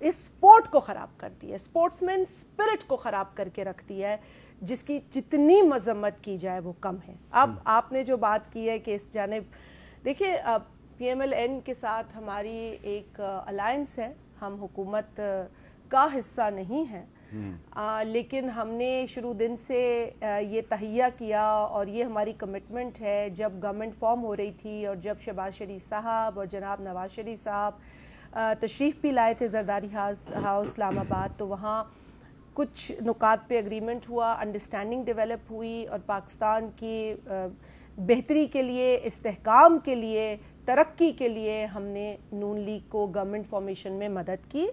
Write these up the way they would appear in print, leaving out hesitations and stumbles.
Sport کو خراب کرتی ہے, اسپورٹس مین اسپرٹ کو خراب کر کے رکھتی ہے, جس کی جتنی مذمت کی جائے وہ کم ہے. اب آپ نے جو بات کی ہے کہ اس جانب دیکھیے پی ایم ایل این کے ساتھ ہماری ایک الائنس ہے, ہم حکومت کا حصہ نہیں ہیں, لیکن ہم نے شروع دن سے یہ تہیہ کیا اور یہ ہماری کمٹمنٹ ہے. جب گورنمنٹ فارم ہو رہی تھی اور جب شہباز شریف صاحب اور جناب نواز شریف صاحب تشریف بھی لائے تھے زرداری ہاؤس اسلام آباد, تو وہاں کچھ نکات پہ اگریمنٹ ہوا, انڈرسٹینڈنگ ڈیولپ ہوئی, اور پاکستان کی بہتری کے لیے, استحکام کے لیے, ترقی کے لیے ہم نے نون لیگ کو گورنمنٹ فارمیشن میں مدد کی,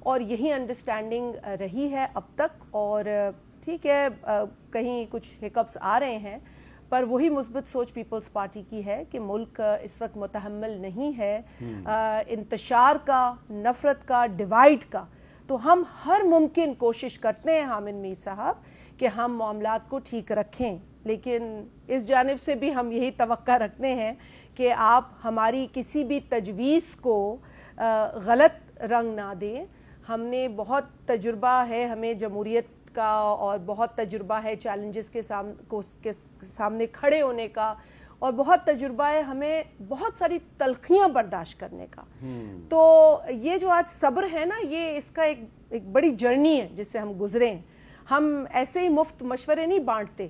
اور یہی انڈرسٹینڈنگ رہی ہے اب تک. اور ٹھیک ہے کہیں کچھ ہکپس آ رہے ہیں, پر وہی مثبت سوچ پیپلز پارٹی کی ہے کہ ملک اس وقت متحمل نہیں ہے انتشار کا, نفرت کا, ڈیوائڈ کا. تو ہم ہر ممکن کوشش کرتے ہیں حامد میر صاحب کہ ہم معاملات کو ٹھیک رکھیں, لیکن اس جانب سے بھی ہم یہی توقع رکھتے ہیں کہ آپ ہماری کسی بھی تجویز کو غلط رنگ نہ دیں. ہم نے بہت تجربہ ہے ہمیں جمہوریت کا, اور بہت تجربہ ہے چیلنجز کے سامنے کھڑے ہونے کا, اور بہت تجربہ ہے ہمیں بہت ساری تلخیاں برداشت کرنے کا. تو یہ جو آج صبر ہے نا, یہ اس کا ایک بڑی جرنی ہے جس سے ہم گزرے ہیں. ہم ایسے ہی مفت مشورے نہیں بانٹتے,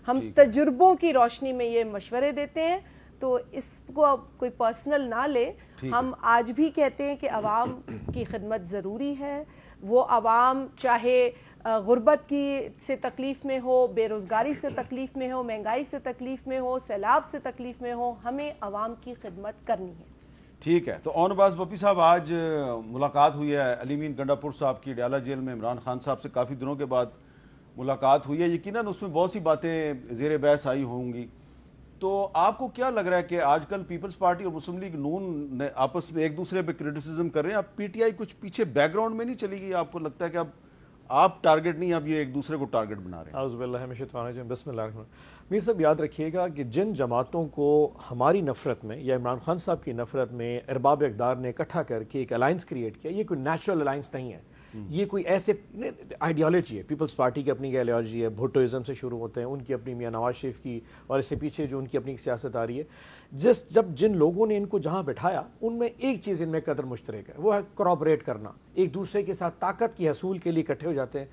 ہم تجربوں کی روشنی میں یہ مشورے دیتے ہیں. تو اس کو کوئی پرسنل نہ لے. ہم آج بھی کہتے ہیں کہ عوام کی خدمت ضروری ہے. وہ عوام چاہے غربت کی سے تکلیف میں ہو, بے روزگاری سے تکلیف میں ہو, مہنگائی سے تکلیف میں ہو, سیلاب سے تکلیف میں ہو, ہمیں عوام کی خدمت کرنی ہے. ٹھیک ہے. تو اون عباس بپی صاحب, آج ملاقات ہوئی ہے علی مین گنڈا پور صاحب کی ڈیالہ جیل میں. عمران خان صاحب سے کافی دنوں کے بعد ملاقات ہوئی ہے. یقیناً اس میں بہت سی باتیں زیر بحث آئی ہوں گی. تو آپ کو کیا لگ رہا ہے کہ آج کل پیپلز پارٹی اور مسلم لیگ نون نے آپس میں ایک دوسرے پہ کرٹیسزم کر رہے ہیں, اب پی ٹی آئی کچھ پیچھے بیک گراؤنڈ میں نہیں چلی گئی؟ آپ کو لگتا ہے کہ اب آپ ٹارگٹ نہیں, اب یہ ایک دوسرے کو ٹارگٹ بنا رہے ہیں؟ اعوذ باللہ من الشیطان الرجیم, بسم اللہ الرحمن الرحیم. میر صاحب یاد رکھیے گا کہ جن جماعتوں کو ہماری نفرت میں یا عمران خان صاحب کی نفرت میں ارباب اقدار نے اکٹھا کر کے ایک الائنس کریٹ کیا, یہ کوئی نیچرل الائنس نہیں ہے. یہ کوئی ایسے آئیڈیالوجی ہے, پیپلز پارٹی کی اپنی آئیڈیالوجی ہے, بھٹوازم سے شروع ہوتے ہیں, ان کی اپنی میاں نواز شریف کی, اور اس سے پیچھے جو ان کی اپنی سیاست آ رہی ہے. جب جن لوگوں نے ان کو جہاں بٹھایا ان میں ایک چیز ان میں قدر مشترک ہے, وہ ہے کوآپریٹ کرنا, ایک دوسرے کے ساتھ طاقت کی حصول کے لیے اکٹھے ہو جاتے ہیں.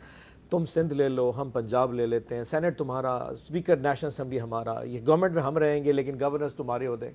تم سندھ لے لو, ہم پنجاب لے لیتے ہیں, سینٹ تمہارا, اسپیکر نیشنل اسمبلی ہمارا, یہ گورنمنٹ میں ہم رہیں گے لیکن گورنرز تمہارے ہوتے ہیں.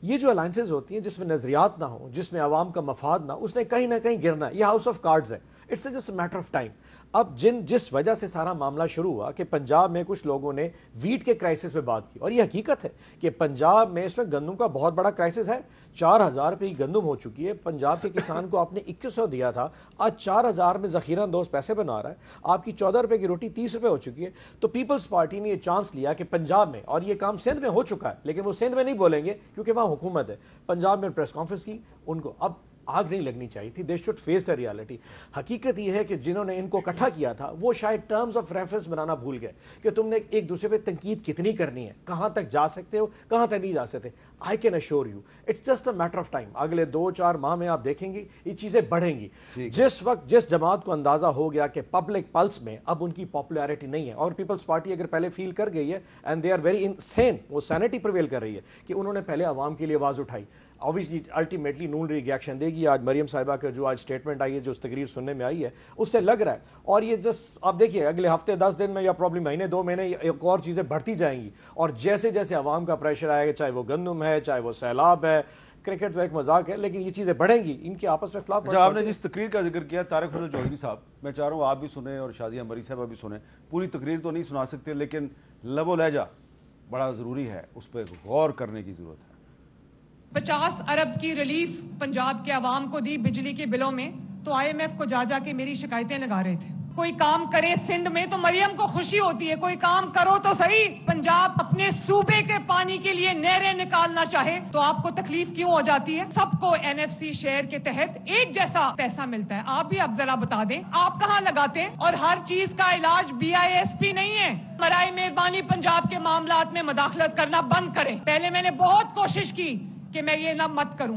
یہ جو الائنسز ہوتی ہیں جس میں نظریات نہ ہوں, جس میں عوام کا مفاد نہ, اس نے کہیں نہ کہیں گرنا ہے. یہ ہاؤس آف کارڈز ہے, it's just a matter of time. اب جس وجہ سے سارا معاملہ شروع ہوا کہ پنجاب میں کچھ لوگوں نے ویٹ کے کرائسس پہ بات کی, اور یہ حقیقت ہے کہ پنجاب میں اس وقت گندم کا بہت بڑا کرائسس ہے. 4000 روپے کی گندم ہو چکی ہے. پنجاب کے کسان کو آپ نے 2100 دیا تھا, آج 4000 میں ذخیرہ اندوز پیسے بنا رہا ہے. آپ کی 14 روپے کی روٹی 30 روپے ہو چکی ہے. تو پیپلز پارٹی نے یہ چانس لیا کہ پنجاب میں, اور یہ کام سندھ میں ہو چکا ہے لیکن وہ سندھ میں نہیں بولیں گے کیونکہ وہاں حکومت ہے, پنجاب میں پریس کانفرنس کی. ان کو اب آگ نہیں لگنی چاہیے تھی, they should face the reality. حقیقت یہ ہے کہ جنہوں نے ان کو اکٹھا کیا تھا وہ شاید ٹرمز آف ریفرنس بنانا بھول گئے کہ تم نے ایک دوسرے پہ تنقید کتنی کرنی ہے, کہاں تک جا سکتے ہو, کہاں تک نہیں جا سکتے. I can assure you it's just a matter of time. اگلے 2-4 ماہ میں آپ دیکھیں گی یہ چیزیں بڑھیں گی. جس وقت جس جماعت کو اندازہ ہو گیا کہ پبلک پلس میں اب ان کی پاپولیرٹی نہیں ہے, اور پیپلز پارٹی اگر پہلے فیل کر گئی ہے and they are very insane, وہ سینٹی پرویل کر رہی ہے کہ انہوں نے پہلے عوام کے لیے آواز اٹھائی, obviously الٹیمیٹلی نون لیگ ریئیکشن دے گی. آج مریم صاحبہ کا جو آج سٹیٹمنٹ آئی ہے, جو تقریر سننے میں آئی ہے, اس سے لگ رہا ہے. اور یہ جسٹ آپ دیکھیے اگلے ہفتے 10 دن میں یا پرابلی مہینے 2 مہینے ایک اور چیزیں بڑھتی جائیں گی. اور جیسے جیسے عوام کا پریشر آئے گا, چاہے وہ گندم ہے, چاہے وہ سیلاب ہے, کرکٹ تو ایک مذاق ہے, لیکن یہ چیزیں بڑھیں گی, ان کے آپس میں اختلاف. آپ نے جس تقریر کا ذکر کیا طارق فضل چودھری صاحب, میں چاہ رہا ہوں آپ بھی سنیں اور شازیہ مری صاحبہ بھی سنیں. پوری تقریر تو نہیں سنا سکتے لیکن لب و لہجہ بڑا ضروری ہے, اس پہ غور کرنے کی ضرورت ہے. 50 ارب کی ریلیف پنجاب کے عوام کو دی بجلی کے بلوں میں, تو آئی ایم ایف کو جا کے میری شکایتیں لگا رہے تھے. کوئی کام کرے سندھ میں تو مریم کو خوشی ہوتی ہے, کوئی کام کرو تو صحیح. پنجاب اپنے صوبے کے پانی کے لیے نہریں نکالنا چاہے تو آپ کو تکلیف کیوں ہو جاتی ہے؟ سب کو این ایف سی شیئر کے تحت ایک جیسا پیسہ ملتا ہے. آپ بھی اب ذرا بتا دیں آپ کہاں لگاتے ہیں؟ اور ہر چیز کا علاج BISP نہیں ہے. برائے مہربانی پنجاب کے معاملات میں مداخلت کرنا بند کریں. پہلے میں نے بہت کوشش کی کہ میں یہ نہ مت کروں,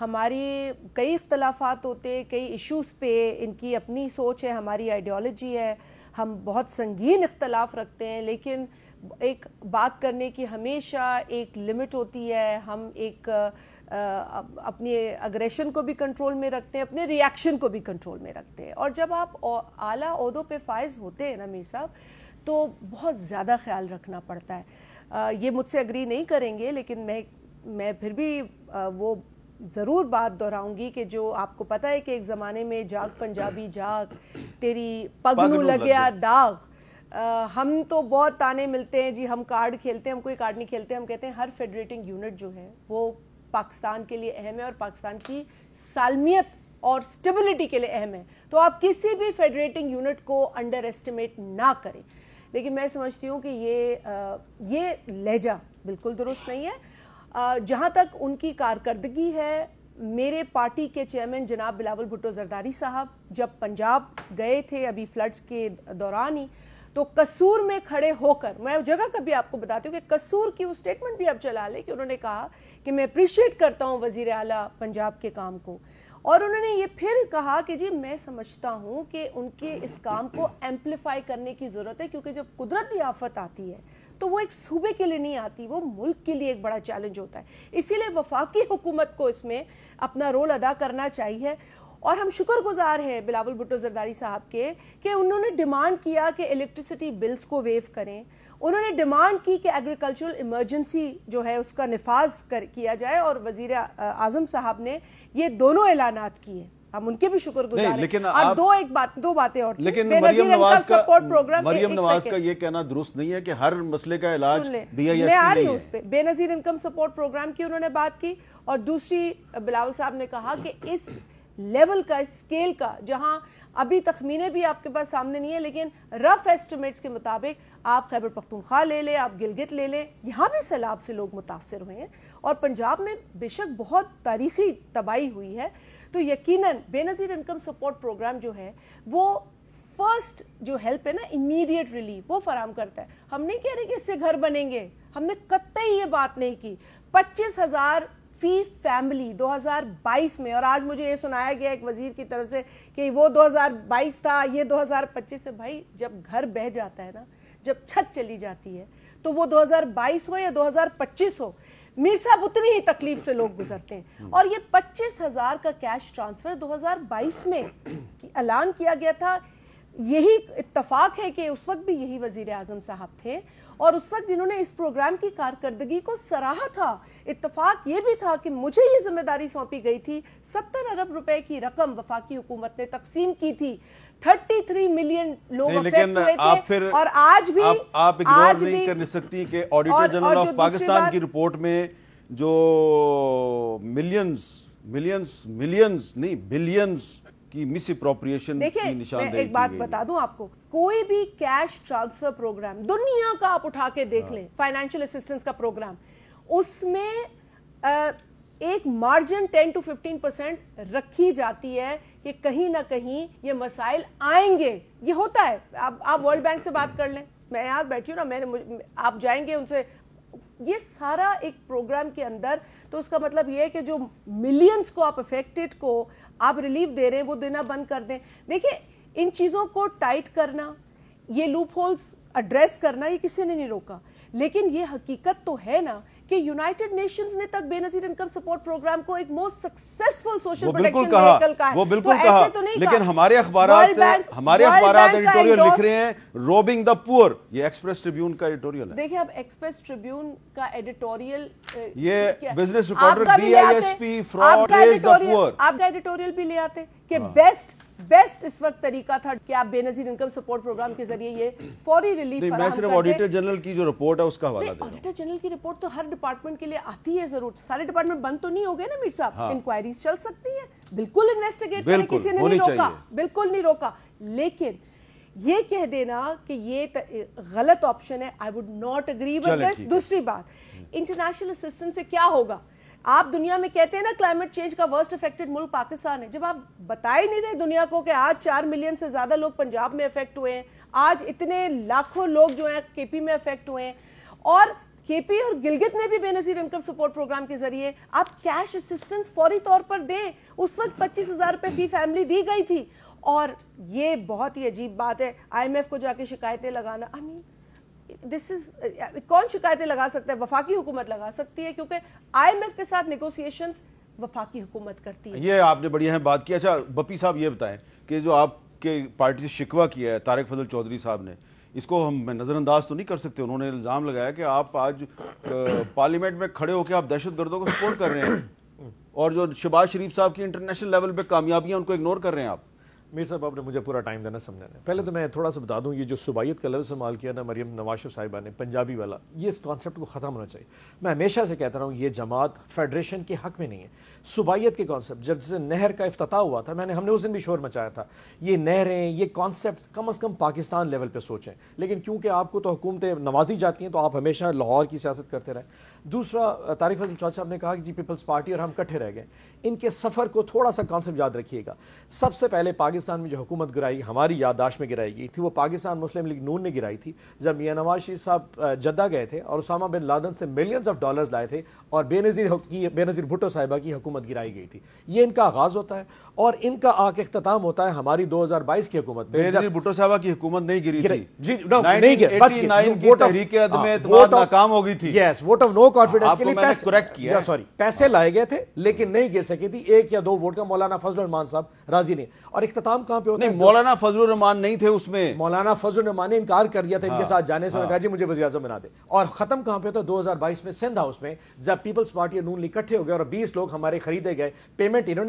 ہماری کئی اختلافات ہوتے, کئی ایشوز پہ ان کی اپنی سوچ ہے, ہماری آئیڈیالوجی ہے, ہم بہت سنگین اختلاف رکھتے ہیں, لیکن ایک بات کرنے کی ہمیشہ ایک لمٹ ہوتی ہے. ہم ایک اپنی اگریشن کو بھی کنٹرول میں رکھتے ہیں, اپنے ری ایکشن کو بھی کنٹرول میں رکھتے ہیں, اور جب آپ اعلیٰ عہدوں پہ فائز ہوتے ہیں نا میر صاحب, تو بہت زیادہ خیال رکھنا پڑتا ہے. یہ مجھ سے اگری نہیں کریں گے, لیکن میں پھر بھی وہ ضرور بات دہراؤں گی کہ جو آپ کو پتہ ہے کہ ایک زمانے میں جاگ پنجابی جاگ, تیری پگ نو لگیا داغ, ہم تو بہت تانے ملتے ہیں جی, ہم کارڈ کھیلتے ہیں, ہم کوئی کارڈ نہیں کھیلتے, ہم کہتے ہیں ہر فیڈریٹنگ یونٹ جو ہے وہ پاکستان کے لیے اہم ہے اور پاکستان کی سالمیت اور سٹیبلٹی کے لیے اہم ہے. تو آپ کسی بھی فیڈریٹنگ یونٹ کو انڈر ایسٹیمیٹ نہ کریں. لیکن میں سمجھتی ہوں کہ یہ لہجہ بالکل درست نہیں ہے. جہاں تک ان کی کارکردگی ہے, میرے پارٹی کے چیئرمین جناب بلاول بھٹو زرداری صاحب جب پنجاب گئے تھے ابھی فلڈز کے دوران ہی, تو قصور میں کھڑے ہو کر, میں جگہ کا بھی آپ کو بتاتی ہوں کہ قصور کی وہ سٹیٹمنٹ بھی اب چلا لیں, کہ انہوں نے کہا کہ میں اپریشیٹ کرتا ہوں وزیر اعلیٰ پنجاب کے کام کو, اور انہوں نے یہ پھر کہا کہ جی میں سمجھتا ہوں کہ ان کے اس کام کو ایمپلیفائی کرنے کی ضرورت ہے, کیونکہ جب قدرتی آفت آتی ہے تو وہ ایک صوبے کے لیے نہیں آتی, وہ ملک کے لیے ایک بڑا چیلنج ہوتا ہے. اسی لیے وفاقی حکومت کو اس میں اپنا رول ادا کرنا چاہیے. اور ہم شکر گزار ہیں بلاول بھٹو زرداری صاحب کے کہ انہوں نے ڈیمانڈ کیا کہ الیکٹریسٹی بلز کو ویو کریں, انہوں نے ڈیمانڈ کی کہ ایگریکلچرل ایمرجنسی جو ہے اس کا نفاذ کیا جائے, اور وزیر اعظم صاحب نے یہ دونوں اعلانات کیے, ہم ان کے بھی شکر گزار ہیں. اور دو باتیں اور تھیں. لیکن مریم نواز کا یہ کہنا درست نہیں ہے کہ ہر مسئلے کا علاج BIS میں آ رہی ہوں اس پہ. بے نظیر انکم سپورٹ پروگرام کی انہوں نے بات کی, اور دوسری بلاول صاحب نے کہا کہ اس لیول کا, اس اسکیل کا, جہاں ابھی تخمینے بھی آپ کے پاس سامنے نہیں ہے, لیکن رف ایسٹیمیٹس کے مطابق آپ خیبر پختونخوا لے لیں, آپ گلگت لے لیں, یہاں بھی سیلاب سے لوگ متاثر ہوئے ہیں, اور پنجاب میں بے شک بہت تاریخی تباہی ہوئی ہے. تو یقیناً بے نظیر انکم سپورٹ پروگرام جو ہے وہ فرسٹ جو ہیلپ ہے نا, امیڈیٹ ریلیف, وہ فراہم کرتا ہے. ہم نہیں کہہ رہے کہ اس سے گھر بنیں گے, ہم نے قطعی یہ بات نہیں کی. 25,000 فی فیملی 2022 میں, اور آج مجھے یہ سنایا گیا ایک وزیر کی طرف سے کہ وہ 2022 تھا, یہ 2025 ہے. بھائی جب گھر بہہ جاتا ہے نا, جب چھت چلی جاتی ہے, تو وہ 2022 ہو یا 2025 ہو, میر صاحب اتنی ہی تکلیف سے لوگ گزرتے ہیں. اور یہ 25,000 کا کیش ٹرانسفر 2022 میں اعلان کیا گیا تھا. یہی اتفاق ہے کہ اس وقت بھی یہی وزیر اعظم صاحب تھے, اور اس وقت انہوں نے اس پروگرام کی کارکردگی کو سراہا تھا. اتفاق یہ بھی تھا کہ مجھے یہ ذمہ داری سونپی گئی تھی, 70 ارب روپے کی رقم وفاقی حکومت نے تقسیم کی تھی, 33 ملین لوگ افیکٹ ہوئے تھے. اور آج بھی آپ اگنور نہیں کر سکتی کہ آڈیٹر جنرل آف پاکستان کی رپورٹ میں جو ملینز نہیں بلینز کی مس اپروپریشن کی نشاندہی کی گئی. ایک بات بتا دوں آپ کو, کوئی بھی کیش ٹرانسفر پروگرام دنیا کا آپ اٹھا کے دیکھ لیں, فائنینشیل اسسٹنس کا پروگرام, اس میں ایک مارجن 10 to 15% رکھی جاتی ہے کہ کہیں نہ کہیں یہ مسائل آئیں گے. یہ ہوتا ہے. آپ ورلڈ بینک سے بات کر لیں, میں یہاں بیٹھی ہوں نا, آپ جائیں گے ان سے, یہ سارا ایک پروگرام کے اندر. تو اس کا مطلب یہ ہے کہ جو ملینز کو آپ افیکٹڈ کو آپ ریلیف دے رہے ہیں وہ دینا بند کر دیں. دیکھیں ان چیزوں کو ٹائٹ کرنا, یہ لوپ ہولز ایڈریس کرنا, یہ کسی نے نہیں روکا, لیکن یہ حقیقت تو ہے نا کہ یونائٹڈ نیشنز نے تک بے نظیر انکم سپورٹ پروگرام کو ایک most successful social protection vehicle کہا ہے. وہ بالکل کہا, لیکن ہمارے اخبارات ایڈیٹوریل لکھ رہے ہیں روبنگ دا پور. یہ ایکسپریس ٹریبیون کا ایڈیٹوریل ہے. دیکھیں اب ایکسپریس ٹریبیون کا ایڈیٹوریل, یہ business ریپورٹر BISP fraud is the poor. آپ کا ایڈیٹوریل بھی لے آتے کہ بیسٹ اس وقت طریقہ تھا کہ آپ بے نظیر انکم سپورٹ پروگرام کے ذریعے یہ فوری ریلیف فراہم کرتے. میں صرف آڈیٹر جنرل کی جو رپورٹ ہے اس کا حوالہ دے رہا ہوں. آڈیٹر جنرل کی رپورٹ تو ہر ڈپارٹمنٹ کے لیے آتی ہے ضرور. سارے ڈپارٹمنٹ بند تو نہیں ہو گئے نا میر صاحب, انکوائریز چل سکتی ہیں, بالکل انویسٹیگیٹ کریں, کسی نے نہیں روکا, بالکل نہیں روکا. لیکن یہ کہہ دینا کہ یہ غلط آپشن ہے, I would not agree with this. دوسری بات, انٹرنیشنل اسسٹنس سے کیا ہوگا؟ آپ دنیا میں کہتے ہیں نا کلائمیٹ چینج کا ورسٹ افیکٹڈ ملک پاکستان ہے. جب آپ بتا ہی نہیں رہے دنیا کو کہ آج 4 ملین سے زیادہ لوگ پنجاب میں افیکٹ ہوئے ہیں, آج اتنے لاکھوں لوگ جو ہیں KP میں افیکٹ ہوئے ہیں, اور کے پی اور گلگت میں بھی بے نظیر انکم سپورٹ پروگرام کے ذریعے آپ کیش اسسٹنس فوری طور پر دیں. اس وقت 25,000 روپے فی فیملی دی گئی تھی. اور یہ بہت ہی عجیب بات ہے آئی ایم ایف کو جا کے شکایتیں لگانا. آئی مین دس از کون شکایتیں لگا سکتا ہے؟ وفاقی حکومت لگا سکتی ہے, کیونکہ آئی ایم ایف کے ساتھ نیگوسیشنز وفاقی حکومت کرتی ہے. یہ آپ نے بڑی اہم بات کی. اچھا بپی صاحب یہ بتائیں کہ جو آپ کے پارٹی سے شکوہ کیا ہے طارق فضل چودھری صاحب نے, اس کو ہم نظر انداز تو نہیں کر سکتے. انہوں نے الزام لگایا کہ آپ آج پارلیمنٹ میں کھڑے ہو کے آپ دہشت گردوں کو سپورٹ کر رہے ہیں اور جو شہباز شریف صاحب کی انٹرنیشنل لیول پہ کامیابیاں ان کو اگنور کر رہے ہیں آپ. میر صاحب آپ نے مجھے پورا ٹائم دینا سمجھانے. پہلے تو میں تھوڑا سا بتا دوں, یہ جو صوبائیت کا لفظ استعمال کیا نا مریم نواز شریف صاحبہ نے, پنجابی والا, یہ اس کانسیپٹ کو ختم ہونا چاہیے. میں ہمیشہ سے کہتا رہا ہوں یہ جماعت فیڈریشن کے حق میں نہیں ہے. صوبائیت کے کانسیپٹ جب سے نہر کا افتتاح ہوا تھا, ہم نے اس دن بھی شور مچایا تھا, یہ نہریں یہ کانسیپٹ کم از کم پاکستان لیول پہ سوچیں. لیکن کیونکہ آپ کو تو حکومتیں نوازی جاتی ہیں تو آپ ہمیشہ لاہور کی سیاست کرتے رہے. دوسرا, طارق فضل چودھری صاحب نے کہا کہ جی پیپلز پارٹی اور ہم کٹھے رہ گئے. ان کے سفر کو تھوڑا سا کانسیپٹ یاد رکھیے گا. سب سے پہلے پاکستان میں جو حکومت گرائی ہماری یادداشت میں گرائی گئی تھی, وہ پاکستان مسلم لیگ نون نے گرائی تھی جب میاں نواز شریف صاحب جدہ گئے تھے اور اسامہ بن لادن سے ملینز آف ڈالرز لائے تھے اور بے نظیر بھٹو صاحبہ کی حکومت گرائی گئی تھی. یہ ان کا آغاز ہوتا ہے اور ان کا آ کے اختتام ہوتا ہے ہماری 2022 کی حکومت پہ. بے نظیر بھٹو صاحبہ کی حکومت نہیں گری تھی, جی نہیں گری, 1989 کی تحریک عدم اعتماد ناکام ہو گئی تھی. یس, ووٹ آف نو کانفیڈنس کے لیے کریکٹ کیا, سوری پیسے لائے گئے تھے لیکن نہیں گر سکی تھی. 1 یا 2 ووٹ کا مولانا فضل الرحمان صاحب راضی نہیں. اور اختتام کہاں پہ ہوتا ہے؟ نہیں, مولانا فضل الرحمان نہیں تھے اس میں. مولانا فضل الرحمان نے انکار کر دیا تھا ان کے ساتھ جانے سے, کہا جی مجھے وزیر اعظم بنا دے. اور ختم کہاں پہ ہوتا ہے؟ 2022 میں سندھ ہاؤس میں جب پیپلز پارٹی اور نون لیگ اکٹھے ہو گئے اور 20 لوگ ہمارے خریدے گئے. پیمنٹ انہوں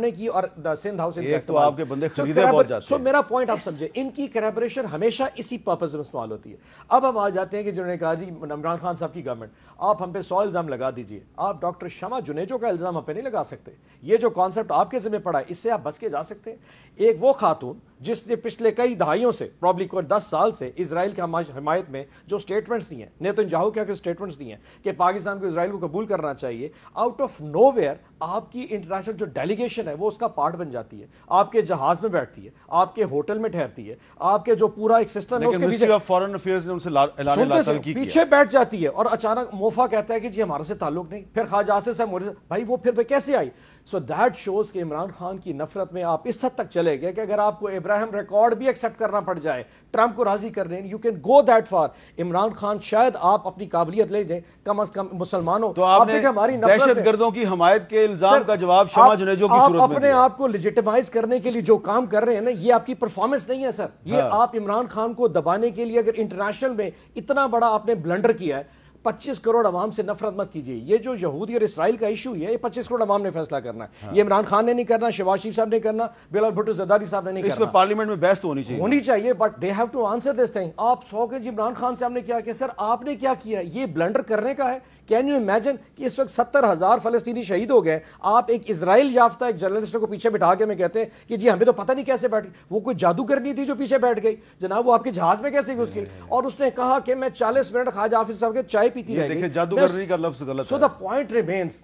نے کی اور سندھ ہاؤس تو آپ کے بندے خریدے بہت جاتے ہیں. سو میرا پوائنٹ آپ سمجھے, ان کی کریبریشن ہمیشہ اسی پرپز میں استعمال ہوتی ہے. اب ہم آ جاتے ہیں کہ جنہوں نے کہا جی عمران خان صاحب کی گورنمنٹ, آپ ہم پہ 100 الزام لگا دیجئے. آپ ڈاکٹر شمع جنیجو کا الزام ہم پہ نہیں لگا سکتے. یہ جو کانسیپٹ آپ کے ذمہ پڑا ہے اس سے آپ بچ کے جا سکتے ہیں. ایک وہ خاتون جس نے پچھلے کئی دہائیوں سے پرابلی کوئی 10 سال سے اسرائیل کی حمایت میں جو سٹیٹمنٹس دی ہیں, نیتنیاہو کیا کہ سٹیٹمنٹس دی ہیں کہ پاکستان کو اسرائیل کو قبول کرنا چاہیے, آؤٹ آف نو ویئر آپ کی انٹرنیشنل جو ڈیلیگیشن ہے وہ اس کا پارٹ بن جاتی ہے. آپ کے جہاز میں بیٹھتی ہے, آپ کے ہوٹل میں ٹھہرتی ہے, آپ کے جو پورا ایک سسٹم ہے اس کے منسٹری آف فارن افیئرز نے ان سے اعلان لاطلقی کیا, پیچھے بیٹھ جاتی ہے اور اچانک موفا کہتا ہے کہ جی ہمارے سے تعلق نہیں. پھر خواجہ آصف صاحب بھائی وہ پھر کیسے آئی؟ سو دیٹ شوز کہ عمران خان کی نفرت میں آپ اس حد تک چلے گئے کہ اگر آپ کو ابراہیم ریکارڈ بھی ایکسیپٹ کرنا پڑ جائے ٹرمپ کو راضی کر رہے ہیں, you can go that for. Imran Khan شاید آپ اپنی قابلیت لے جائیں, کم از کم مسلمانوں تو آپ نے دہشت گردوں کی حمایت کے الزام کا جواب شمع جنیجو کی صورت میں آپ اپنے آپ کو لیجیٹمائز کرنے کے لیے جو کام کر رہے ہیں نا, یہ آپ کی پرفارمنس نہیں ہے سر. یہ آپ عمران خان کو دبانے کے لیے اگر انٹرنیشنل میں اتنا بڑا آپ نے بلنڈر کیا ہے, 25 کروڑ عوام سے نفرت مت کیجیے. یہ جو یہودی اور اسرائیل کا ایشو ہے یہ 25 کروڑ عوام نے فیصلہ کرنا ہے. یہ عمران خان نے نہیں کرنا, شہباز شریف صاحب نے کرنا, بلال بھٹو زرداری صاحب نے نہیں کرنا. اس میں پارلیمنٹ میں بحث تو ہونی چاہیے but they have to answer this thing. آپ 100 کے جی عمران خان سے ہم نے کیا سر آپ نے کیا کیا؟ یہ بلنڈر کرنے کا ہے. کین یو امیجن کہ اس وقت 70,000 فلسطینی شہید ہو گئے. آپ ایک اسرائیل یافتہ ایک جرنلسٹ کو پیچھے بٹھا کے میں کہتے ہیں کہ جی ہمیں تو پتہ نہیں کیسے بیٹھ گئی. وہ کوئی جادوگرنی تھی جو پیچھے بیٹھ گئی جناب, وہ آپ کے جہاز میں کیسے گھس گئی؟ اور اس نے کہا کہ میں 40 منٹ خواجہ حافظ صاحب کے چائے پیتی رہ گئی. جادوگرنی کا لفظ غلط ہے. سو دا پوائنٹ ریمینز,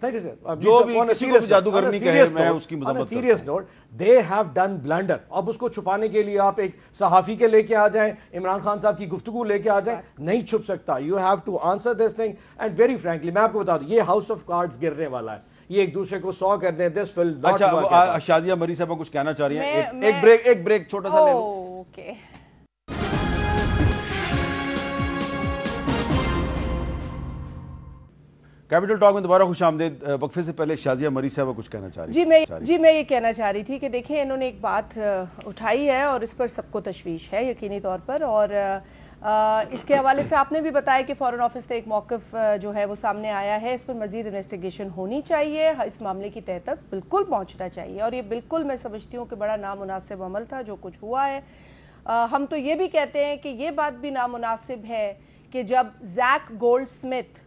جو بھی کسی کو جادوگرنی کہے میں اس کی مذمت کرتا ہوں. Serious note, they have done blunder. اب اس کو چھپانے کے لیے آپ ایک صحافی کے لے کے آ جائیں, عمران خان صاحب کی گفتگو لے کے آ جائیں, نہیں چھپ سکتا. You have to answer this thing and very frankly میں آپ کو بتا دوں یہ ہاؤس آف کارڈز گرنے والا ہے. یہ ایک دوسرے کو 100 کر دیں. دس ول ناٹ. اچھا شازیہ مری صاحب کچھ کہنا چاہ رہی ہیں, ایک بریک چھوٹا سا لے لو. اوکے کیپٹل ٹاک میں دوبارہ خوش آمدید. وقفے سے پہلے شازیہ مری صاحبہ کچھ کہنا چاہ رہی ہیں. جی میں یہ کہنا چاہ رہی تھی کہ دیکھیں انہوں نے ایک بات اٹھائی ہے اور اس پر سب کو تشویش ہے یقینی طور پر, اور اس کے حوالے سے آپ نے بھی بتایا کہ فارن آفس سے ایک موقف جو ہے وہ سامنے آیا ہے. اس پر مزید انویسٹیگیشن ہونی چاہیے, اس معاملے کی تہہ تک بالکل پہنچنا چاہیے, اور یہ بالکل میں سمجھتی ہوں کہ بڑا نامناسب عمل تھا جو کچھ ہوا ہے. ہم تو یہ بھی کہتے ہیں کہ یہ بات بھی نامناسب ہے کہ جب زیک گولڈ سمتھ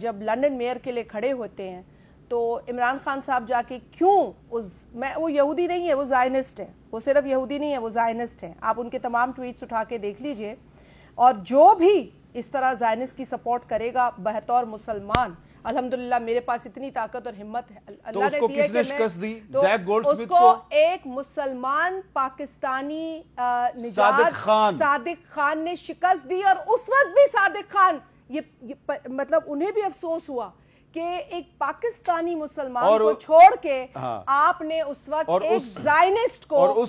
جب لنڈن میئر کے لیے کھڑے ہوتے ہیں تو عمران خان صاحب جا کے کیوں وہ یہودی نہیں ہے, وہ زائنسٹ ہے, وہ صرف یہودی نہیں ہے, وہ زائنسٹ ہیں. آپ ان کے تمام ٹویٹس اٹھا کے دیکھ لیجئے, اور جو بھی اس طرح زائنسٹ کی سپورٹ کرے گا بطور مسلمان, الحمدللہ میرے پاس اتنی طاقت اور ہمت اللہ نے دی ہے کہ میں اس کو ایک مسلمان پاکستانی نژاد صادق خان نے شکست دی, اور اس وقت بھی صادق خان مطلب انہیں بھی افسوس ہوا کہ ایک پاکستانی مسلمان کو چھوڑ کے آپ نے اس وقت ایک زائنسٹ کو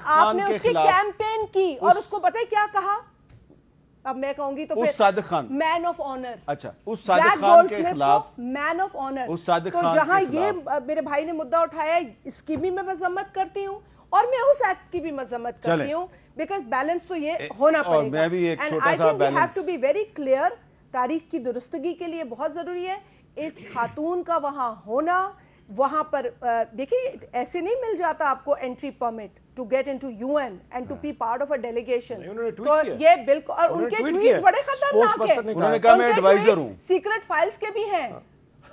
آپ نے اس کی کیمپین کی اور اس کو پتہ ہے کیا کہا؟ اب میں کہوں گی تو پھر صادق خان مین آف آنر. اچھا اس صادق خان کے خلاف مین آف آنر. تو جہاں یہ میرے بھائی نے مدعا اٹھایا اس کی بھی میں مذمت کرتی ہوں اور میں اس ایکٹ کی بھی مذمت کرتی ہوں بیکاز بیلنس تو یہ ہونا پڑے گا. میں بھی ایک چھوٹا سا and I think we have to be very clear. تاریخ کی درستگی کے لیے بہت ضروری ہے ایک خاتون کا وہاں ہونا. وہاں پر دیکھیے ایسے نہیں مل جاتا آپ کو entry permit to get into UN and to be part of a delegation. تو یہ بالکل اور ان کے ٹویٹس بڑے خطرناک ہیں. انہوں نے کہا میں ایڈوائزر ہوں. سیکرٹ فائلز کے بھی ہیں.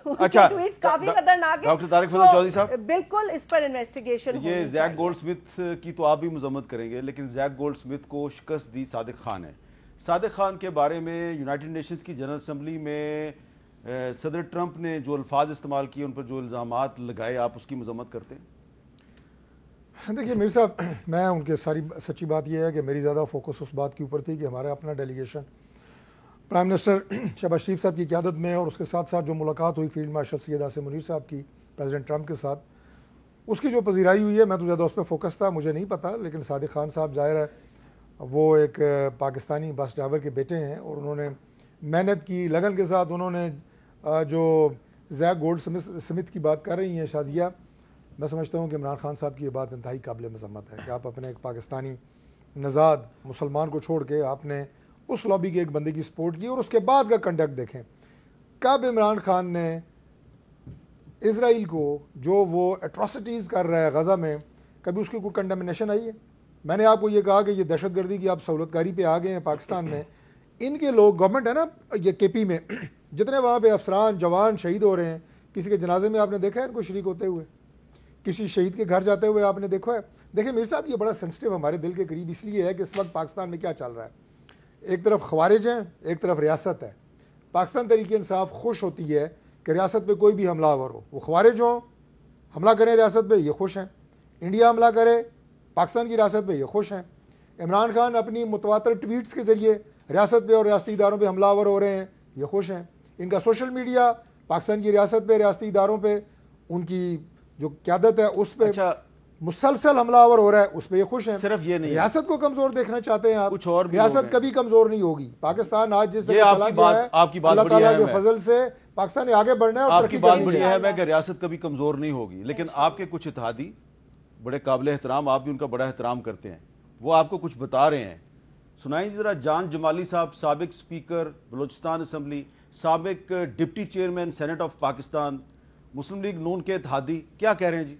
اچھا ٹویٹس کافی خطرناک ہیں. ڈاکٹر طارق فضل چودھری صاحب بالکل اس پر انویسٹیگیشن ہونی یہ زیک گولڈ سمتھ کی تو آپ بھی مذمت کریں گے لیکن زیک گولڈ سمتھ کو شکست دی صادق خان ہے. صادق خان کے بارے میں یونائٹڈ نیشنز کی جنرل اسمبلی میں صدر ٹرمپ نے جو الفاظ استعمال کیے ان پر جو الزامات لگائے آپ اس کی مذمت کرتے ہیں؟ دیکھیے میر صاحب میں ان کے ساری سچی بات یہ ہے کہ میری زیادہ فوکس اس بات کے اوپر تھی کہ ہمارا اپنا ڈیلیگیشن پرائم منسٹر شہباز شریف صاحب کی قیادت میں اور اس کے ساتھ ساتھ جو ملاقات ہوئی فیلڈ مارشل سید عاصم منیر صاحب کی پریزیڈنٹ ٹرمپ کے ساتھ اس کی جو پذیرائی ہوئی ہے میں تو زیادہ اس پہ فوکس تھا. مجھے نہیں پتا لیکن صادق خان صاحب ظاہر ہے وہ ایک پاکستانی بس ڈرائیور کے بیٹے ہیں اور انہوں نے محنت کی لگن کے ساتھ انہوں نے جو زیک گولڈ سمتھ کی بات کر رہی ہیں شازیہ میں سمجھتا ہوں کہ عمران خان صاحب کی یہ بات انتہائی قابل مذمت ہے کہ آپ اپنے ایک پاکستانی نژاد مسلمان کو چھوڑ کے آپ نے اس لابی کے ایک بندے کی سپورٹ کی اور اس کے بعد کا کنڈکٹ دیکھیں. کب عمران خان نے اسرائیل کو جو وہ ایٹراسٹیز کر رہا ہے غزہ میں کبھی اس کی کوئی کنڈمنیشن آئی ہے؟ میں نے آپ کو یہ کہا کہ یہ دہشت گردی کی آپ سہولت کاری پہ آ گئے ہیں پاکستان میں. ان کے لوگ گورنمنٹ ہے نا یہ KP میں جتنے وہاں پہ افسران جوان شہید ہو رہے ہیں کسی کے جنازے میں آپ نے دیکھا ہے ان کو شریک ہوتے ہوئے؟ کسی شہید کے گھر جاتے ہوئے آپ نے دیکھا ہے؟ دیکھیں میر صاحب یہ بڑا سینسٹیو ہمارے دل کے قریب اس لیے ہے کہ اس وقت پاکستان میں کیا چل رہا ہے. ایک طرف خوارج ہیں ایک طرف ریاست ہے. پاکستان تحریک انصاف خوش ہوتی ہے کہ ریاست پہ کوئی بھی حملہ آور ہو. وہ خوارج ہوں حملہ کریں ریاست پہ یہ خوش ہیں. انڈیا حملہ کرے پاکستان کی ریاست پہ یہ خوش ہیں. عمران خان اپنی متواتر ٹویٹس کے ذریعے ریاست پہ اور ریاستی اداروں پہ حملہ آور ہو رہے ہیں یہ خوش ہیں. ان کا سوشل میڈیا پاکستان کی ریاست پہ ریاستی اداروں پہ ان کی جو قیادت ہے اس پہ مسلسل حملہ آور ہو رہا ہے اس پہ یہ خوش ہیں. صرف یہ نہیں ریاست کو کمزور دیکھنا چاہتے ہیں آپ. کچھ اور ریاست کبھی کمزور نہیں ہوگی. پاکستان آج جس طرح چلا گیا ہے اللہ تعالیٰ کے فضل سے پاکستان نے آگے بڑھنا ہے. آپ کی بات بڑی ہے کہ ریاست کبھی کمزور نہیں ہوگی لیکن آپ کے کچھ اتحادی بڑے قابل احترام آپ بھی ان کا بڑا احترام کرتے ہیں وہ آپ کو کچھ بتا رہے ہیں. سنائیں ذرا. جان جمالی صاحب سابق اسپیکر بلوچستان اسمبلی سابق deputy chairman senate of Pakistan Muslim League Noon کے اتحادی کیا کہہ رہے ہیں جی؟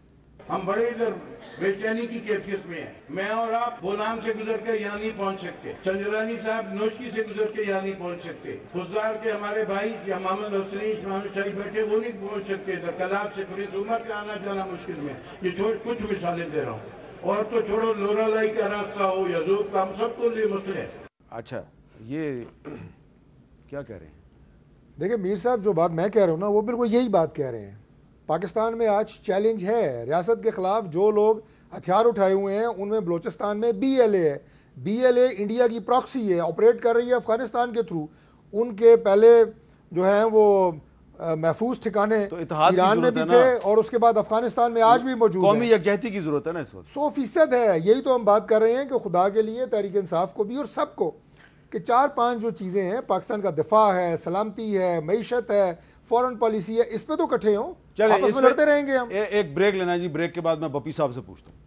ہم بڑے ادھر بے چینی کی کیفیت میں ہیں. میں اور آپ بولان سے گزر کے یہاں نہیں پہنچ سکتے. سنجرانی صاحب نوشکی سے گزر کے یہاں نہیں پہنچ سکتے. خزدار کے ہمارے بھائی محمد حسنی محمد شاہی بیٹھے وہ نہیں پہنچ سکتے. کلاب سے پولیس عمر کا آنا جانا مشکل میں. یہ کچھ مثالیں دے رہا ہوں. اور تو چھوڑو لورا لائی کا راستہ ہو یا زوب کا ہم سب کو لیے مسئلے ہیں. اچھا یہ کیا کہہ رہے ہیں؟ دیکھیں میر صاحب جو بات میں کہہ رہا ہوں نا وہ بالکل یہی بات کہہ رہے ہیں. پاکستان میں آج چیلنج ہے ریاست کے خلاف. جو لوگ ہتھیار اٹھائے ہوئے ہیں ان میں بلوچستان میں BLA ہے. BLA انڈیا کی پراکسی ہے آپریٹ کر رہی ہے افغانستان کے تھرو. ان کے پہلے جو ہیں وہ محفوظ ٹھکانے ایران میں بھی تھے اور اس کے بعد افغانستان میں آج بھی موجود ہیں. قومی یکجہتی کی ضرورت ہے نا اس وقت. 100% ہے. یہی تو ہم بات کر رہے ہیں کہ خدا کے لیے تحریک انصاف کو بھی اور سب کو کہ 4-5 جو چیزیں ہیں پاکستان کا دفاع ہے سلامتی ہے معیشت ہے فورن پالیسی ہے اس پہ تو کٹھے ہوں. آپس میں لڑتے رہیں گے ہم. ایک بریک لینا جی. بریک کے بعد میں بپی صاحب سے پوچھتا ہوں.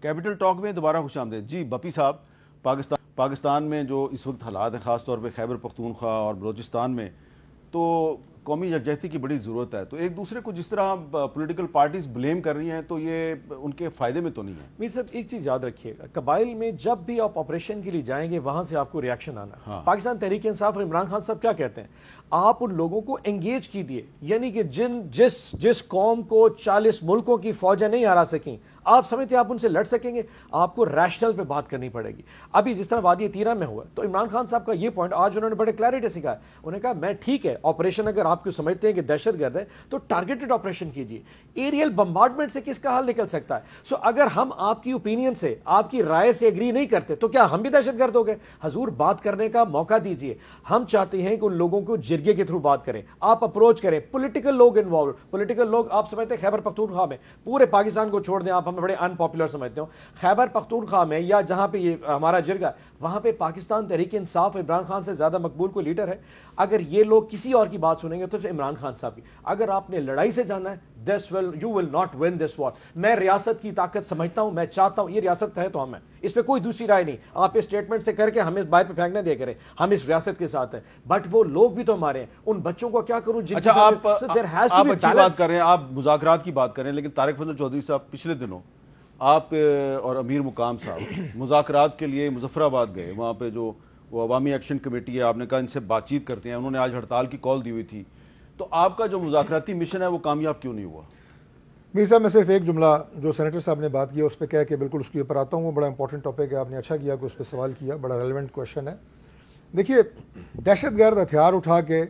کیپٹل ٹاک میں دوبارہ خوش آمدید جی. بپی صاحب پاکستان میں جو اس وقت حالات ہیں خاص طور پہ خیبر پختونخوا اور بلوچستان میں تو قومی یکجہتی کی بڑی ضرورت ہے. تو ایک دوسرے کو جس طرح پولیٹیکل پارٹیز بلیم کر رہی ہیں تو یہ ان کے فائدے میں تو نہیں ہے. میر صاحب ایک چیز یاد رکھیے گا جب بھی جب بھی آپ آپریشن کے لیے جائیں گے وہاں سے آپ کو ریاکشن آنا. پاکستان تحریک انصاف اور عمران خان صاحب کیا کہتے ہیں آپ ان لوگوں کو انگیج کیجیے. یعنی کہ جس قوم کو 40 ملکوں کی فوجیں نہیں ہرا سکیں آپ سمجھتے ہیں آپ ان سے لڑ سکیں گے؟ آپ کو ریشنل پہ بات کرنی پڑے گی. ابھی جس طرح وادی تیرہ میں ہوا تو عمران خان صاحب کا یہ پوائنٹ آج انہوں نے بڑے کلیئرٹی سے کہا. انہوں نے کہا میں ٹھیک ہے آپریشن اگر آپ کو سمجھتے ہیں کہ دہشت گرد ہے تو ٹارگیٹڈ آپریشن کیجیے. ایریل بمبارڈمنٹ سے کس کا حل نکل سکتا ہے؟ سو اگر ہم آپ کی اوپینین سے, آپ کی رائے سے ایگری نہیں کرتے تو کیا ہم بھی دہشت گرد ہو گئے؟ حضور بات کرنے کا موقع دیجیے. ہم چاہتے ہیں کہ ان لوگوں کو جرگے کے تھرو بات کریں, آپ اپروچ کریں, پولیٹیکل لوگ انوالو. پولیٹیکل لوگ آپ سمجھتے ہیں خیبر پختونخوا میں, پورے پاکستان کو چھوڑ دیں, آپ ہمیں بڑے ان پاپولر سمجھتے ہو, خیبر پختونخوا میں یا جہاں پہ یہ ہمارا جرگہ, وہاں پہ پاکستان تحریک انصاف عمران خان سے زیادہ مقبول کوئی لیڈر ہے؟ اگر یہ لوگ کسی اور کی بات سنیں گے تو عمران خان صاحب کی. اگر آپ نے لڑائی سے جانا ہے, you will not win this war. میں ریاست کی طاقت سمجھتا ہوں, میں چاہتا ہوں, یہ ریاست ہے تو ہم ہیں, اس پہ کوئی دوسری رائے نہیں. آپ اس اسٹیٹمنٹ سے کر کے ہمیں باہر پہ پھینکنے دیا کریں, ہم اس ریاست کے ساتھ ہیں, بٹ وہ لوگ بھی تو ہمارے ہیں. ان بچوں کو کیا کروں جن آپ اچھی بات کر رہے ہیں, آپ مذاکرات کی بات کر رہے ہیں, لیکن طارق فضل چودھری صاحب پچھلے دنوں آپ اور امیر مقام صاحب مذاکرات کے لیے مظفر آباد گئے. وہاں پہ جو وہ عوامی ایکشن کمیٹی ہے, آپ نے کہا ان سے بات چیت کرتے ہیں, انہوں نے آج ہڑتال کی کال دی ہوئی تھی. تو آپ کا جو مذاکراتی مشن ہے وہ کامیاب کیوں نہیں ہوا؟ میر صاحب میں صرف ایک جملہ جو سینیٹر صاحب نے بات کیا اس پہ کہہ کے بالکل اس کے اوپر آتا ہوں. وہ بڑا امپورٹنٹ ٹاپک ہے, آپ نے اچھا کیا کہ اس پہ سوال کیا, بڑا ریلیونٹ کویشچن ہے. دیکھیے, دہشت گرد ہتھیار اٹھا کے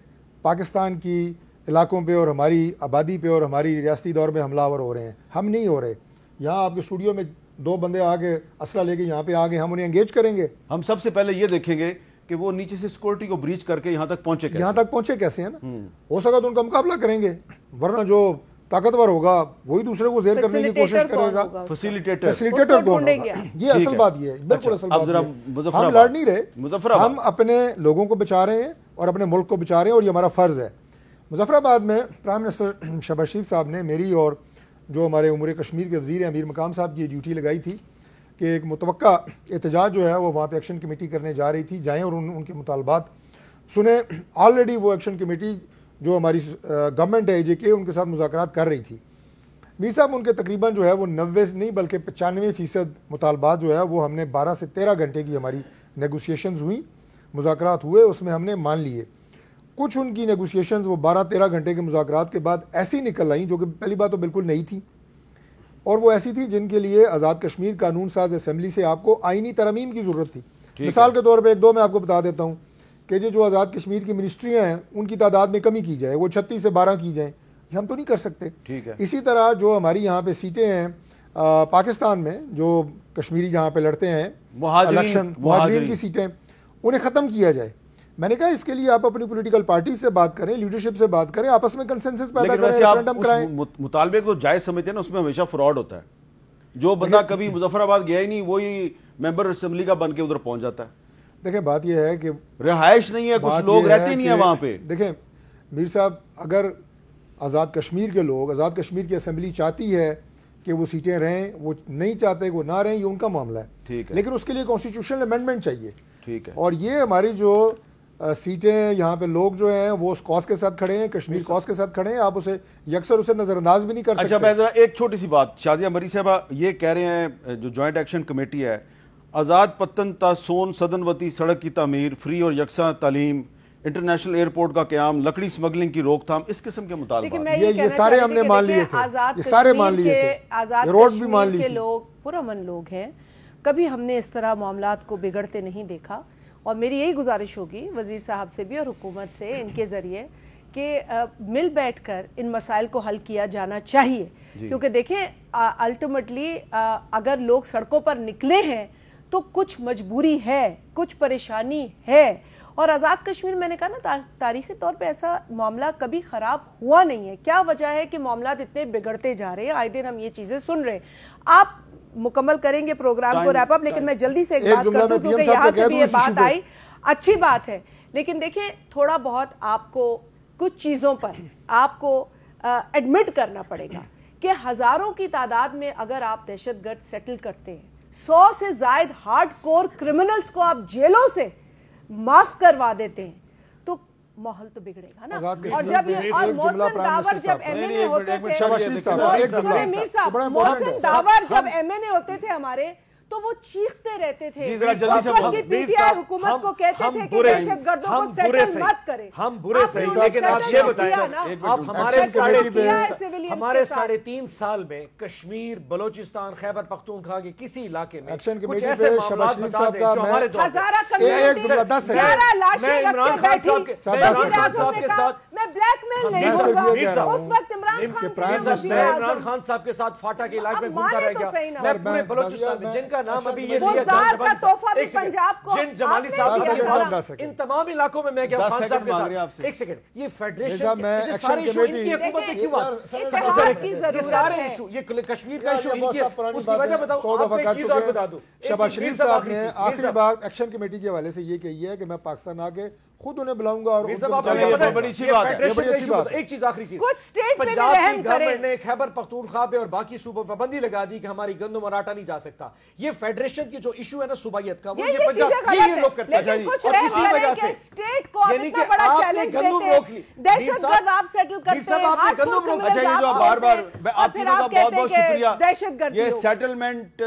پاکستان کی علاقوں پہ اور ہماری آبادی پہ اور ہماری ریاستی دور میں حملہ آور ہو رہے ہیں. ہم نہیں ہو رہے. یہاں آپ کے اسٹوڈیو میں 2 بندے آگے اسلحہ لے کے یہاں پہ آگے, ہم انہیں انگیج کریں گے. ہم سب سے پہلے یہ دیکھیں گے کہ وہ نیچے سے سیکورٹی کو بریچ کر کے یہاں تک پہنچے کیسے ہیں نا. ہو سکا تو ان کا مقابلہ کریں گے, ورنہ جو طاقتور ہوگا وہی دوسرے کو زیر کرنے کی کوشش کرے گا. فیسیلیٹیٹر کون ہوگا؟ یہ اصل بات یہ ہے, بالکل اصل بات ہے. ہم لڑ نہیں رہے, ہم اپنے لوگوں کو بچا رہے ہیں اور اپنے ملک کو بچا رہے ہیں, اور یہ ہمارا فرض ہے. مظفر آباد میں پرائم منسٹر شہباز شریف صاحب نے میری اور جو ہمارے امور کشمیر کے وزیر ہیں امیر مقام صاحب کی ڈیوٹی لگائی تھی کہ ایک متوقع احتجاج جو ہے وہ وہاں پہ ایکشن کمیٹی کرنے جا رہی تھی, جائیں اور ان کے مطالبات سنیں. آلریڈی وہ ایکشن کمیٹی جو ہماری گورنمنٹ ہے AJK, ان کے ساتھ مذاکرات کر رہی تھی. میر صاحب ان کے تقریباً جو ہے وہ 90 نہیں بلکہ 95% مطالبات جو ہے وہ ہم نے 12 سے 13 گھنٹے کی ہماری نیگوسیشنز ہوئیں, مذاکرات ہوئے, اس میں ہم نے مان لیے. کچھ ان کی نیگوسیشنز وہ 12-13 گھنٹے کے مذاکرات کے بعد ایسی نکل آئیں جو کہ پہلی بات تو بالکل نہیں تھی, اور وہ ایسی تھی جن کے لیے آزاد کشمیر قانون ساز اسمبلی سے آپ کو آئینی ترمیم کی ضرورت تھی. مثال کے طور پہ 1-2 میں آپ کو بتا دیتا ہوں کہ جو آزاد کشمیر کی منسٹریاں ہیں ان کی تعداد میں کمی کی جائے, وہ 36 سے 12 کی جائیں. یہ ہم تو نہیں کر سکتے. اسی طرح جو ہماری یہاں پہ سیٹیں ہیں پاکستان میں, جو کشمیری یہاں پہ لڑتے ہیں الیکشن, مہاجرین کی سیٹیں, انہیں ختم کیا جائے. میں نے کہا اس کے لیے آپ اپنی پولیٹیکل پارٹی سے بات کریں, لیڈرشپ سے بات کریں, آپس میں کنسنسس پیدا کریں, ریفرینڈم کرائیں. مطالبے کو جائز سمجھتے ہیں نا, اس میں ہمیشہ فراڈ ہوتا ہے. جو بندہ کبھی مظفر آباد گیا ہی نہیں وہی ممبر اسمبلی کا بن کے ادھر پہنچ جاتا ہے. دیکھیں بات یہ ہے کہ رہائش نہیں ہے, کچھ لوگ رہتے نہیں ہیں وہاں پہ. دیکھیں میر صاحب, اگر آزاد کشمیر کے لوگ, آزاد کشمیر کی اسمبلی چاہتی ہے کہ وہ سیٹیں رہیں, وہ نہیں چاہتے کہ وہ نہ رہیں, یہ ان کا معاملہ ہے. لیکن اس کے لیے کانسٹیٹیوشنل امینڈمنٹ چاہیے. ٹھیک ہے. اور یہ ہماری جو سیٹیں یہاں پہ لوگ جو ہیں وہ اس کاز کے ساتھ کھڑے ہیں, کشمیر کاز کے ساتھ کھڑے ہیں, آپ اسے یکسر اسے نظر انداز بھی نہیں کر سکتے. اچھا میں ذرا ایک چھوٹی سی بات, شازیہ مری صاحبہ یہ کہہ رہے ہیں جو جوائنٹ ایکشن کمیٹی ہے, آزاد پتن تا سون سدن وتی سڑک کی تعمیر, فری اور یکساں تعلیم, انٹرنیشنل ایئرپورٹ کا قیام, لکڑی سمگلنگ کی روک تھام, اس قسم کے مطالبات یہ سارے ہم نے مان لیے تھے, یہ سارے مان لیے تھے, روڈ بھی مان لیے. لوگ پرامن لوگ ہیں, کبھی ہم نے اس طرح معاملات کو بگڑتے نہیں دیکھا. اور میری یہی گزارش ہوگی وزیر صاحب سے بھی اور حکومت سے, ان کے ذریعے کہ مل بیٹھ کر ان مسائل کو حل کیا جانا چاہیے. کیونکہ دیکھیں الٹیمیٹلی اگر لوگ سڑکوں پر نکلے ہیں تو کچھ مجبوری ہے, کچھ پریشانی ہے. اور آزاد کشمیر میں نے کہا نا تاریخی طور پہ ایسا معاملہ کبھی خراب ہوا نہیں ہے. کیا وجہ ہے کہ معاملات اتنے بگڑتے جا رہے ہیں؟ آئے دن ہم یہ چیزیں سن رہے ہیں. آپ مکمل کریں گے پروگرام کو ریپ اپ, لیکن میں جلدی سے ایک بات کر دوں کیونکہ یہاں سے بھی یہ بات آئی, اچھی بات ہے. لیکن دیکھیں تھوڑا بہت آپ کو کچھ چیزوں پر آپ کو ایڈمٹ کرنا پڑے گا کہ ہزاروں کی تعداد میں اگر آپ دہشت گرد سیٹل کرتے ہیں, 100 سے زائد ہارڈ کور کرمنلز کو آپ جیلوں سے معاف کروا دیتے ہیں, تو ماحول تو بگڑے گا نا. اور جب اور محسن داور جب ایم این اے ہوتے تھے, محسن داور جب ایم این اے ہوتے تھے ہمارے, تو وہ چیختے رہتے تھے. جی ذرا جلدی سے اس وقت کی پی ٹی آئی حکومت کو کہتے تھے کہ دہشت گردوں کو سیٹل مت کرے. ہم برے صحیح, لیکن آپ یہ بتائیں آپ ہمارے 3.5 سال میں کشمیر, بلوچستان, خیبر پختونخوا کے کسی علاقے میں کچھ ایسے معاملات بتا دیں جو ہمارے دور ہزارہ کمیونٹی 11 لاشیں رکھ کے بیٹھی, وزیر اعظم نے کہا میں بلیک میل نہیں ہوگا. اس وقت عمران خان صاحب کے ساتھ فاٹا کے علاقے میں گھومتا رہ گیا. میں پورے بلوچستان میں جن کا نام ابھی یہ لیا جن جمالی صاحب, ان تمام علاقوں میں میں گیا خان صاحب کے ساتھ. ایک سیکنڈ, یہ فیڈریشن سارے ایشو ان کی حکومت میں کیوں آتے؟ یہ سارے ایشو, یہ کشمیر کا ایشو ان کی, اس کی وجہ بتاؤ. آپ کو ایک چیز اور بتا دوں, شہباز شریف صاحب نے آخری بات ایکشن کمیٹی کے حوالے سے یہ کہی ہے کہ میں پاکستان آگے خود انہیں بلاؤں گا. اور بڑی اچھی بات ہے. ایک چیز آخری چیز, کچھ اسٹیٹ میں پنجاب کی گورنمنٹ نے خیبر پختونخوا پہ اور باقی صوبوں پہ پابندی لگا دی کہ ہماری گندم اور آٹا نہیں جا سکتا. یہ فیڈریشن کی جو ایشو ہے نا صوبائیت کا, وہ یہ پنجاب یہ لوگ کرتے ہیں, اور اسی وجہ سے اسٹیٹ کو اتنا بڑا چیلنج دیتے ہیں دہشت گرد آپ سیٹل کرتے ہیں. اچھا یہ جو بار بار آپ تینوں کا بہت بہت شکریہ. یہ سیٹلمنٹ,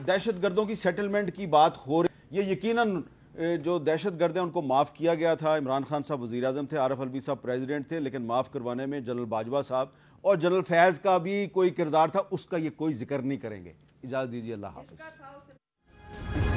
دہشت گردوں کی سیٹلمنٹ کی بات ہو رہی, یہ یقیناً جو دہشت گرد ہیں ان کو معاف کیا گیا تھا. عمران خان صاحب وزیر اعظم تھے, عارف الوی صاحب پریزیڈنٹ تھے, لیکن معاف کروانے میں جنرل باجوہ صاحب اور جنرل فیاض کا بھی کوئی کردار تھا, اس کا یہ کوئی ذکر نہیں کریں گے. اجازت دیجیے, اللہ حافظ.